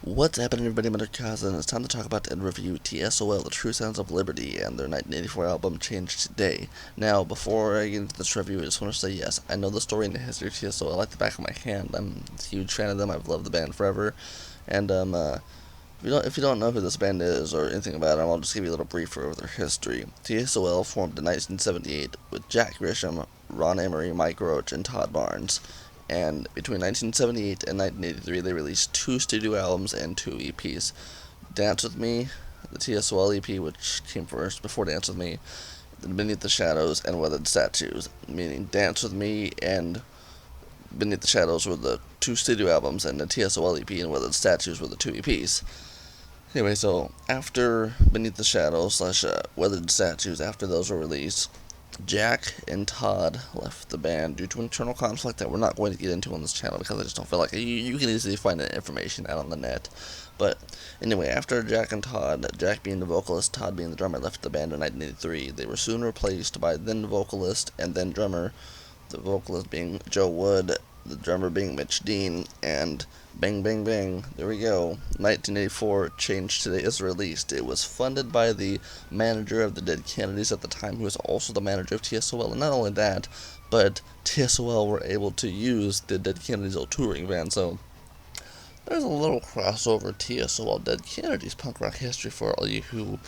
What's happening, everybody? I'm Akaza, and it's time to talk about and review T.S.O.L, The True Sounds of Liberty, and their 1984 album, Change Today. Now, before I get into this review, I just want to say, yes, I know the story and the history of T.S.O.L like the back of my hand. I'm a huge fan of them. I've loved the band forever. And, if you don't know who this band is or anything about them, I'll just give you a little briefer of their history. T.S.O.L formed in 1978 with Jack Grisham, Ron Emery, Mike Roach, and Todd Barnes. And between 1978 and 1983, they released 2 studio albums and 2 EPs. Dance With Me, the TSOL EP, which came first before Dance With Me, Beneath the Shadows, and Weathered Statues. Meaning Dance With Me and Beneath the Shadows were the 2 studio albums, and the TSOL EP and Weathered Statues were the 2 EPs. Anyway, so after Beneath the Shadows slash Weathered Statues, after those were released, Jack and Todd left the band due to internal conflict that we're not going to get into on this channel because I just don't feel like it. You can easily find that information out on the net. But anyway, after Jack and Todd, Jack being the vocalist, Todd being the drummer, left the band in 1983, they were soon replaced by then vocalist and then drummer, the vocalist being Joe Wood, the drummer being Mitch Deane, and bang bang bang, there we go. 1984, Change Today is released. It was funded by the manager of the Dead Kennedys at the time, who was also the manager of TSOL, and not only that, but TSOL were able to use the Dead Kennedys old touring van, so there's a little crossover TSOL Dead Kennedys punk rock history for all you who,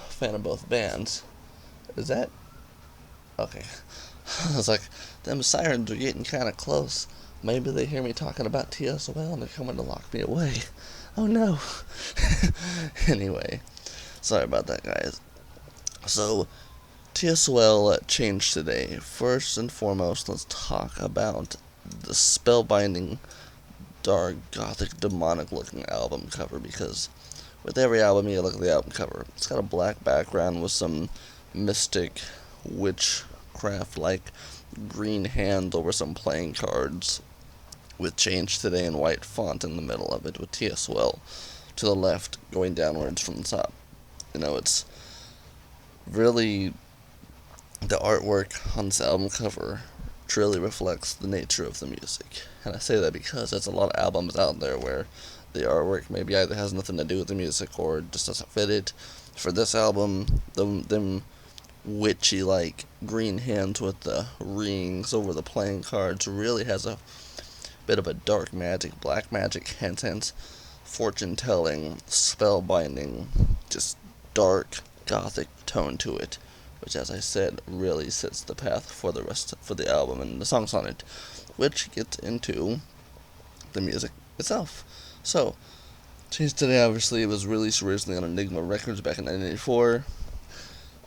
fan of both bands. Is that? Okay. I was like, them sirens are getting kind of close. Maybe they hear me talking about TSOL and they're coming to lock me away. Oh no. Anyway, sorry about that, guys. So, TSOL changed today. First and foremost, let's talk about the spellbinding, dark, gothic, demonic-looking album cover, because with every album, you look at the album cover. It's got a black background with some mystic witchcraft-like green hand over some playing cards, with Change Today in white font in the middle of it, with TSOL to the left going downwards from the top. It's really, the artwork on this album cover truly reflects the nature of the music. And I say that because there's a lot of albums out there where the artwork maybe either has nothing to do with the music or just doesn't fit it. For this album, them witchy like green hands with the rings over the playing cards really has a bit of a dark magic, black magic, hence fortune telling, spellbinding, just dark gothic tone to it, which, as I said, really sets the path for the album and the songs on it, which gets into the music itself. So, Change Today obviously was released originally on Enigma Records back in 1984.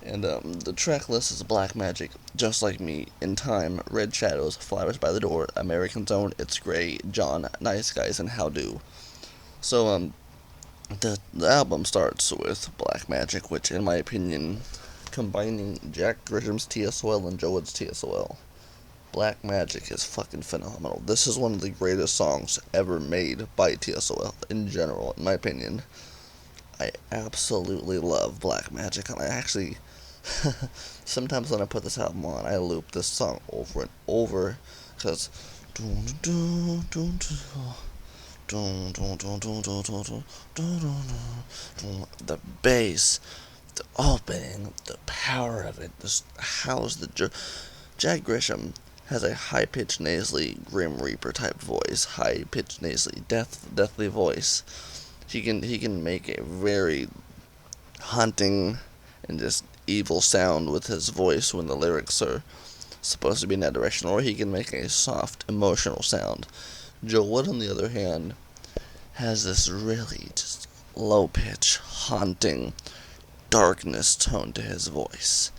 And the track list is Black Magic, Just Like Me, In Time, Red Shadows, Flowers by the Door, American Zone, It's Grey, John, Nice Guys, and How Do. So, the album starts with Black Magic, which, in my opinion, combining Jack Grisham's TSOL and Joe Wood's TSOL. Black Magic is fucking phenomenal. This is one of the greatest songs ever made by TSOL, in general, in my opinion. I absolutely love Black Magic, and I actually, sometimes when I put this album on, I loop this song over and over, because the bass, the opening, the power of it, Jack Grisham has a high-pitched, nasally, Grim Reaper type voice, high-pitched, nasally, deathly voice. He can make a very haunting and just evil sound with his voice when the lyrics are supposed to be in that direction, or he can make a soft, emotional sound. Joe Wood, on the other hand, has this really just low-pitch, haunting, darkness tone to his voice.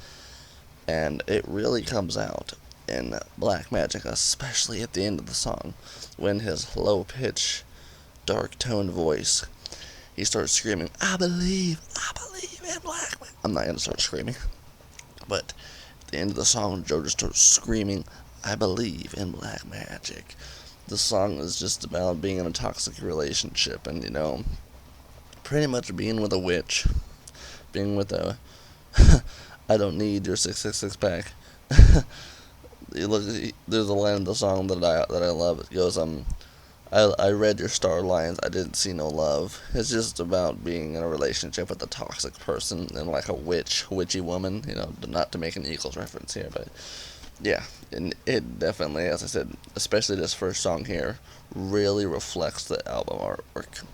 And it really comes out in Black Magic, especially at the end of the song, when his low-pitch, dark-toned voice, he starts screaming, I believe in Black Magic. I'm not going to start screaming, but at the end of the song, Joe just starts screaming, I believe in Black Magic. The song is just about being in a toxic relationship and, pretty much being with a witch, being with a, I don't need your 666 pack. There's a line in the song that I love. It goes, I read your star lines. I didn't see no love. It's just about being in a relationship with a toxic person and like a witchy woman. You know, not to make an Eagles reference here, but yeah, and it definitely, as I said, especially this first song here, really reflects the album artwork.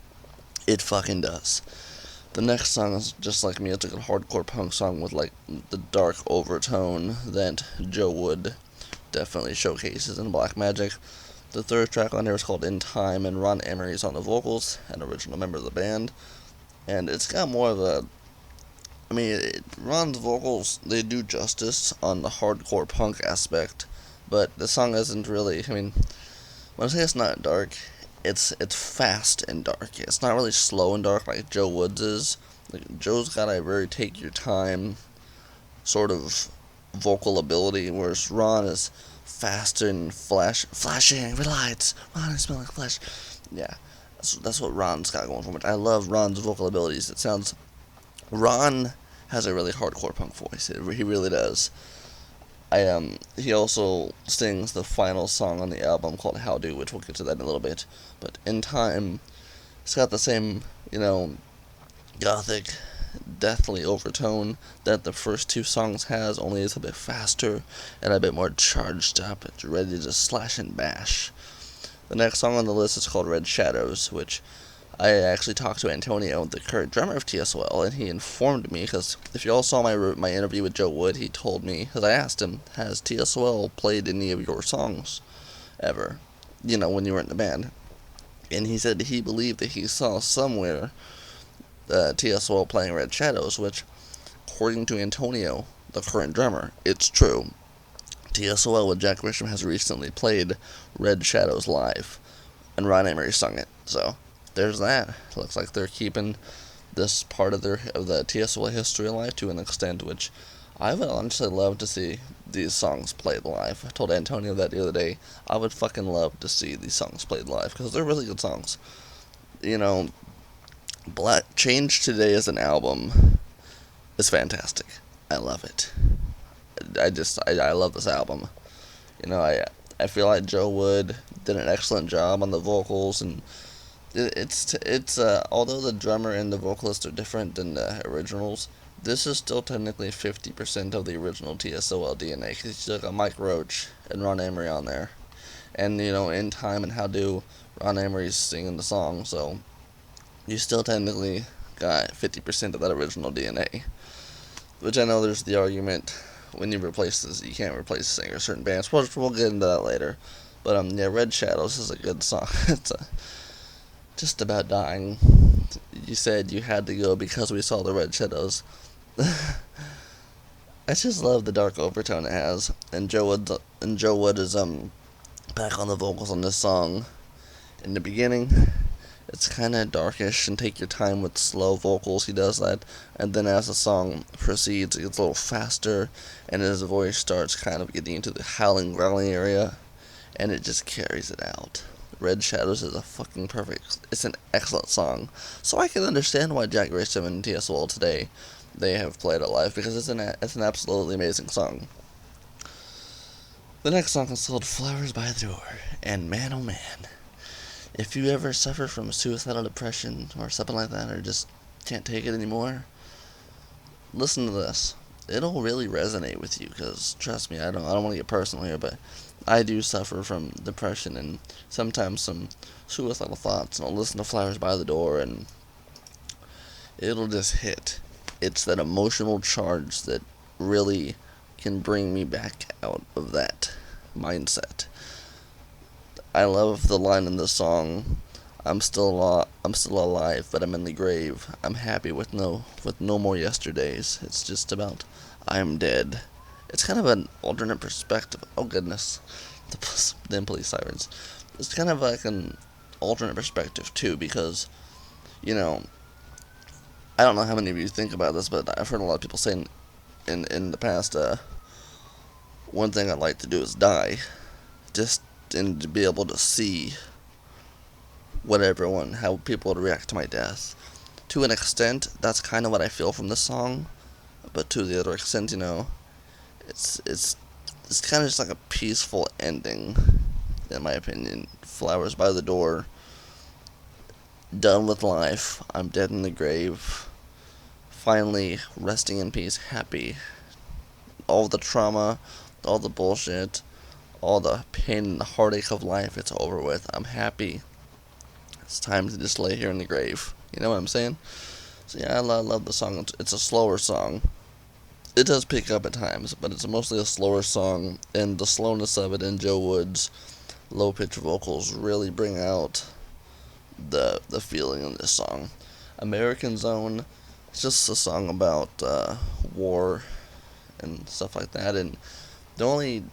It fucking does. The next song is just like me. It's like a hardcore punk song with like the dark overtone that Joe Wood definitely showcases in Black Magic. The third track on there is called In Time, and Ron Emery's on the vocals, an original member of the band. And it's got more of a. I mean, Ron's vocals, they do justice on the hardcore punk aspect, but the song isn't really. I mean, when I say it's not dark, it's fast and dark. It's not really slow and dark like Joe Woods is. Like, Joe's got a very take your time sort of vocal ability, whereas Ron is fast and flashing with lights. Ron, I smell like flesh. Yeah, that's what Ron's got going for it. I love Ron's vocal abilities. It sounds. Ron has a really hardcore punk voice. He really does. He also sings the final song on the album called How Do, which we'll get to that in a little bit. But In Time, it's got the same, gothic, deathly overtone that the first two songs has, only it's a bit faster and a bit more charged up. It's ready to slash and bash. The next song on the list is called Red Shadows, which I actually talked to Antonio, the current drummer of T.S.O.L, and he informed me, because if you all saw my interview with Joe Wood, he told me, because I asked him, has T.S.O.L played any of your songs ever, when you were in the band? And he said he believed that he saw somewhere T.S.O.L playing Red Shadows, which, according to Antonio, the current drummer, it's true. T.S.O.L with Jack Grisham has recently played Red Shadows live, and Ron Emery sung it, so there's that. Looks like they're keeping this part of the TSOL history alive to an extent which I would honestly love to see these songs played live. I told Antonio that the other day. I would fucking love to see these songs played live because they're really good songs. Black Change Today as an album is fantastic. I love it. I love this album. I feel like Joe Wood did an excellent job on the vocals, and it's although the drummer and the vocalist are different than the originals, this is still technically 50% of the original TSOL DNA, because you got Mike Roach and Ron Emery on there, and In Time and How Do, Ron Emery's singing the song, so you still technically got 50% of that original DNA. Which I know there's the argument, when you replace this, you can't replace the singer. Certain bands, we'll get into that later. But Red Shadows is a good song. It's just about dying. You said you had to go because we saw the Red Shadows. I just love the dark overtone it has, and Joe Wood is back on the vocals on this song. In the beginning, it's kind of darkish and take your time with slow vocals. He does that, and then as the song proceeds, it gets a little faster, and his voice starts kind of getting into the howling, growling area, and it just carries it out. Red Shadows is a fucking perfect. It's an excellent song, so I can understand why Jack Grisham and T.S.O.L today they have played it live, because it's an absolutely amazing song. The next song is called Flowers by the Door, and man oh man, if you ever suffer from suicidal depression or something like that, or just can't take it anymore, listen to this. It'll really resonate with you, because trust me, I don't want to get personal here, but I do suffer from depression and sometimes some suicidal thoughts, and I'll listen to Flowers by the Door and it'll just hit. It's that emotional charge that really can bring me back out of that mindset. I love the line in this song, I'm still alive, but I'm in the grave. I'm happy with no more yesterdays. It's just about I'm dead. It's kind of an alternate perspective. Oh goodness, the police sirens. It's kind of like an alternate perspective too, because I don't know how many of you think about this, but I've heard a lot of people saying in the past, one thing I'd like to do is die, just and to be able to see how people would react to my death. To an extent, that's kind of what I feel from this song, but to the other extent, it's kind of just like a peaceful ending, in my opinion. Flowers by the Door Done with life. I'm dead in the grave. Finally, resting in peace, happy. All the trauma, all the bullshit, all the pain and the heartache of life, it's over with. I'm happy. It's time to just lay here in the grave. You know what I'm saying? So yeah, I love the song. It's a slower song. It does pick up at times, but it's mostly a slower song, and the slowness of it and Joe Wood's low pitched vocals really bring out the feeling in this song. American Zone, it's just a song about war and stuff like that. And the only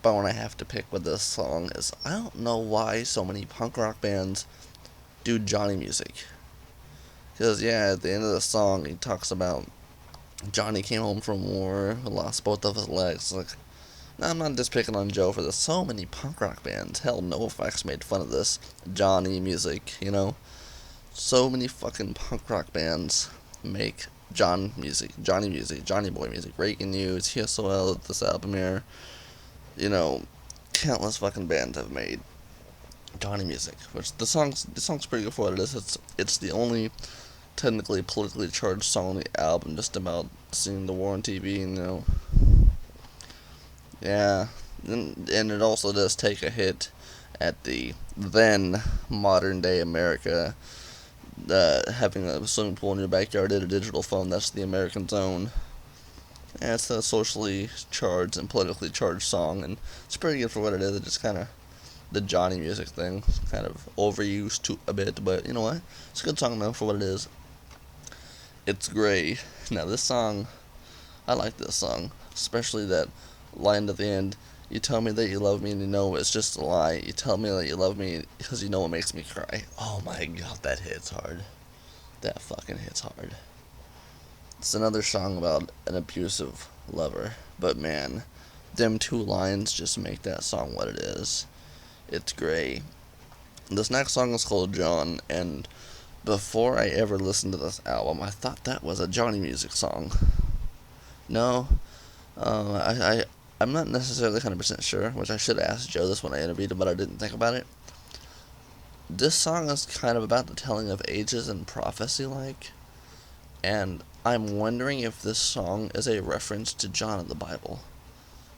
bone I have to pick with this song is I don't know why so many punk rock bands do Johnny music. Because yeah, at the end of the song, he talks about Johnny came home from war, lost both of his legs. Like, now I'm not just picking on Joe for this. So many punk rock bands, hell, NoFX made fun of this Johnny music. You know, so many fucking punk rock bands make Johnny music, Johnny Boy music. Reagan U, T.S.O.L, this album here. You know, countless fucking bands have made Johnny music. Which the song's pretty good for what it is. It's the only technically politically charged song on the album, just about seeing the war on TV. You know, yeah, and it also does take a hit at the then modern day America. Having a swimming pool in your backyard and a digital phone, that's the American Zone. And it's a socially charged and politically charged song, and it's pretty good for what it is. It's just kind of the Johnny music thing, kind of overused to a bit, but you know what? It's a good song though for what it is. It's gray. Now this song, I like this song, especially that line at the end. You tell me that you love me and you know it's just a lie. You tell me that you love me because you know it makes me cry. Oh my god, that hits hard. That fucking hits hard. It's another song about an abusive lover. But man, them two lines just make that song what it is. It's gray. This next song is called John, and before I ever listened to this album, I thought that was a Johnny music song. No, I'm not necessarily 100% sure, which I should have asked Joe this when I interviewed him, but I didn't think about it. This song is kind of about the telling of ages and prophecy, like, and I'm wondering if this song is a reference to John in the Bible.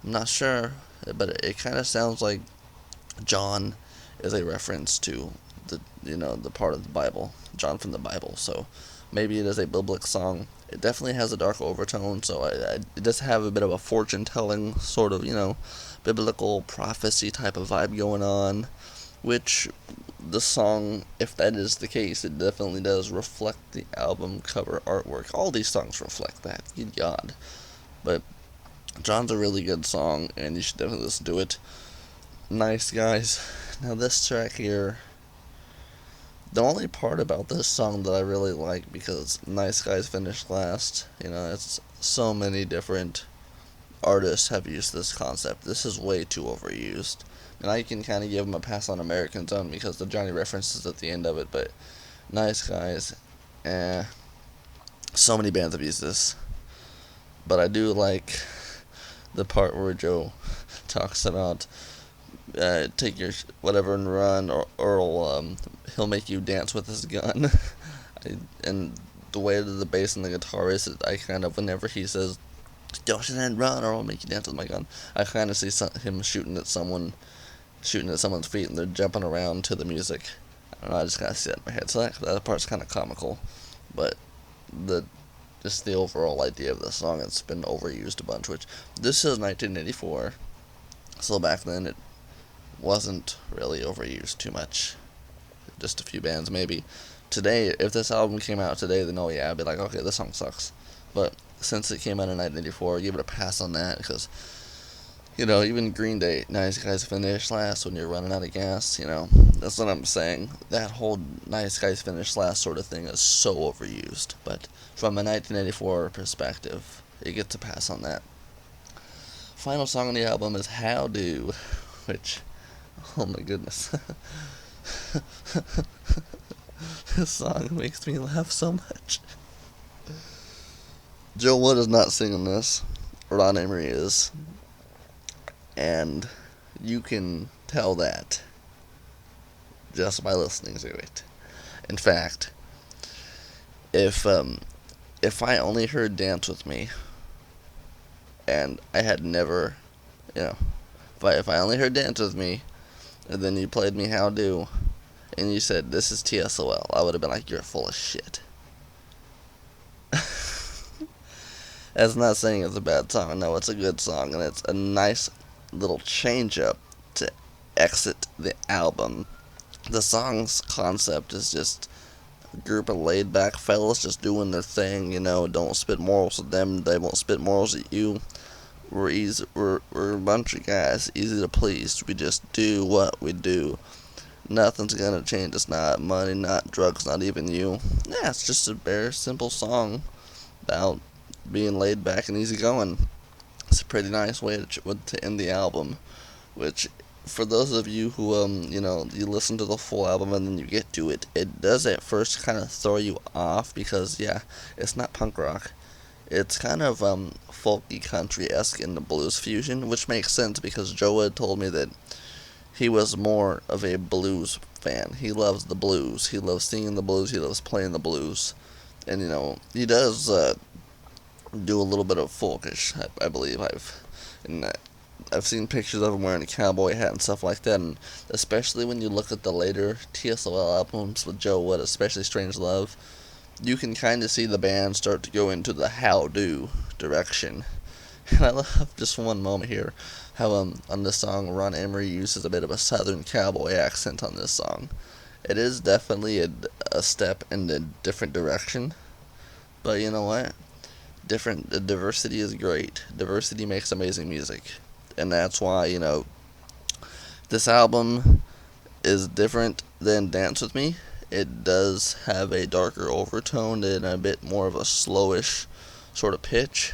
I'm not sure, but it kind of sounds like John is a reference to the part of the Bible, John from the Bible. So maybe it is a biblical song. It definitely has a dark overtone, so it does have a bit of a fortune-telling sort of, biblical prophecy type of vibe going on, which the song, if that is the case, it definitely does reflect the album cover artwork. All these songs reflect that, good God. But John's a really good song, and you should definitely listen to it. Nice Guys. Now this track here, the only part about this song that I really like, because Nice Guys finished last, it's so many different artists have used this concept. This is way too overused. And I can kind of give them a pass on American Zone because the Johnny references at the end of it, but Nice Guys, so many bands have used this. But I do like the part where Joe talks about take your whatever and run, or he'll make you dance with his gun. And the way that the bass and the guitar is, I kind of, whenever he says, "Don't and run, or I'll make you dance with my gun," I kind of see him shooting at someone's feet, and they're jumping around to the music. I don't know, I just kind of see that in my head. So that part's kind of comical, but just the overall idea of the song, it's been overused a bunch. Which this is 1984, so back then it wasn't really overused too much. Just a few bands maybe. Today, if this album came out today, then oh yeah, I'd be like, okay, this song sucks. But since it came out in 1984, I give it a pass on that, because even Green Day, Nice Guys Finish Last, when you're running out of gas, that's what I'm saying. That whole Nice Guys Finish Last sort of thing is so overused. But from a 1984 perspective, it gets a pass on that. Final song on the album is How Do, which, oh my goodness. This song makes me laugh so much. Joe Wood is not singing this. Ron Emery is. And you can tell that just by listening to it. In fact, if um, if I only heard "Dance with Me" and I had never, you know, if I only heard "Dance with Me" and then you played me "How Do" and you said this is TSOL, I would have been like, you're full of shit. That's not saying it's a bad song. No, it's a good song, and it's a nice little change up to exit the album. The song's concept is just a group of laid back fellas just doing their thing, don't spit morals at them, they won't spit morals at you. We're a bunch of guys, easy to please. We just do what we do. Nothing's gonna change us, not money, not drugs, not even you. Yeah, it's just a very simple song about being laid back and easy going. It's a pretty nice way to end the album, which for those of you who you listen to the full album and then you get to it, it does at first kind of throw you off because yeah, it's not punk rock. It's kind of folky country-esque in the blues fusion, which makes sense because Joe Wood told me that he was more of a blues fan. He loves the blues. He loves singing the blues. He loves playing the blues. And he does do a little bit of folkish. I believe I've seen pictures of him wearing a cowboy hat and stuff like that, and especially when you look at the later TSOL albums with Joe Wood, especially Strange Love, you can kind of see the band start to go into the how-do direction. And I love just one moment here how on this song Ron Emery uses a bit of a southern cowboy accent on this song. It is definitely a step in a different direction, but you know what? Diversity is great. Diversity makes amazing music, and that's why this album is different than Dance with Me. It does have a darker overtone and a bit more of a slowish sort of pitch,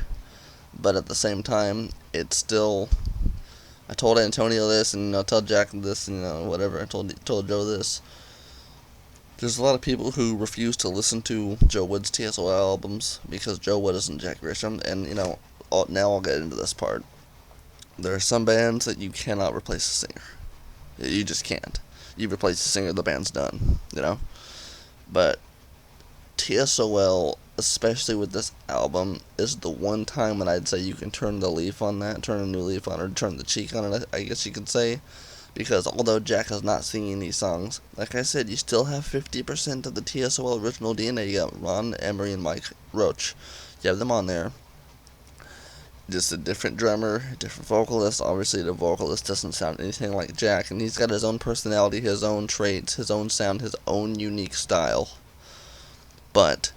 but at the same time, it's still. I told Antonio this, and I told Jack this, and whatever. I told Joe this. There's a lot of people who refuse to listen to Joe Wood's TSOL albums because Joe Wood isn't Jack Grisham, and now I'll get into this part. There are some bands that you cannot replace a singer. You just can't. You replace the singer, the band's done, But TSOL, especially with this album, is the one time when I'd say you can turn the leaf on that, turn a new leaf on, or turn the cheek on it, I guess you could say. Because although Jack is not singing these songs, like I said, you still have 50% of the TSOL original DNA. You got Ron Emery and Mike Roach. You have them on there. Just a different drummer, different vocalist. Obviously, the vocalist doesn't sound anything like Jack, and he's got his own personality, his own traits, his own sound, his own unique style. But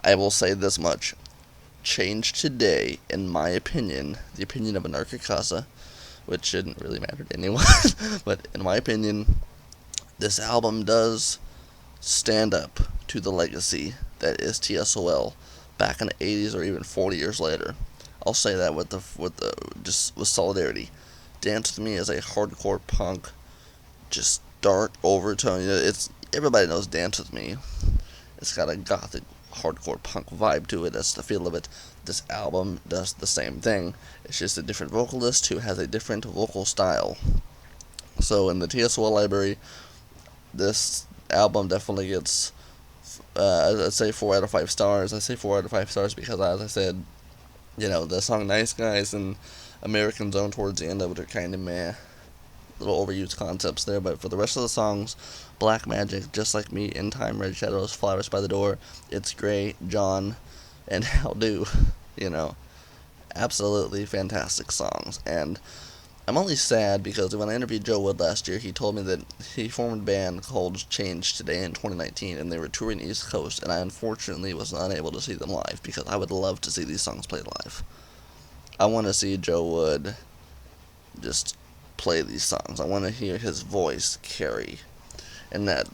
I will say this much. Change today, in my opinion, the opinion of Anarka Akaza, which shouldn't really matter to anyone, but in my opinion, this album does stand up to the legacy that is TSOL back in the 80s or even 40 years later. I'll say that with solidarity. Dance with Me is a hardcore punk, just dark overtone. Everybody knows Dance with Me. It's got a gothic hardcore punk vibe to it. That's the feel of it. This album does the same thing. It's just a different vocalist who has a different vocal style. So in the TSOL library, this album definitely gets, I'd say 4 out of 5 stars. I say 4 out of 5 stars because, as I said, the song Nice Guys and American Zone towards the end of it are kind of meh. Little overused concepts there, but for the rest of the songs, Black Magic, Just Like Me, In Time, Red Shadows, Flowers by the Door, It's Grey, John, and How Do, absolutely fantastic songs. And I'm only sad because when I interviewed Joe Wood last year, he told me that he formed a band called Change Today in 2019, and they were touring East Coast, and I unfortunately was unable to see them live because I would love to see these songs played live. I want to see Joe Wood just play these songs. I want to hear his voice carry in that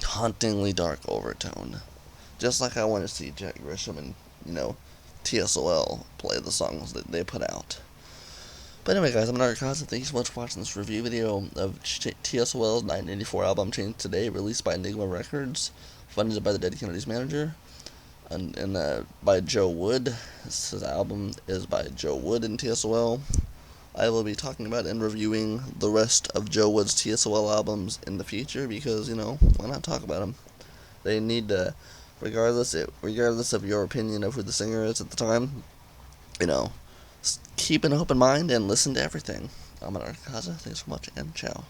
hauntingly dark overtone. Just like I want to see Jack Grisham and, TSOL play the songs that they put out. But anyway, guys, I'm Akaza. Thank you so much for watching this review video of TSOL's 1984 album Change Today, released by Enigma Records, funded by the Dead Kennedys manager, and by Joe Wood. This album is by Joe Wood and TSOL. I will be talking about and reviewing the rest of Joe Wood's TSOL albums in the future because, why not talk about them? They need to, regardless of your opinion of who the singer is at the time, keep an open mind and listen to everything. I'm Anarka. Thanks so much, and ciao.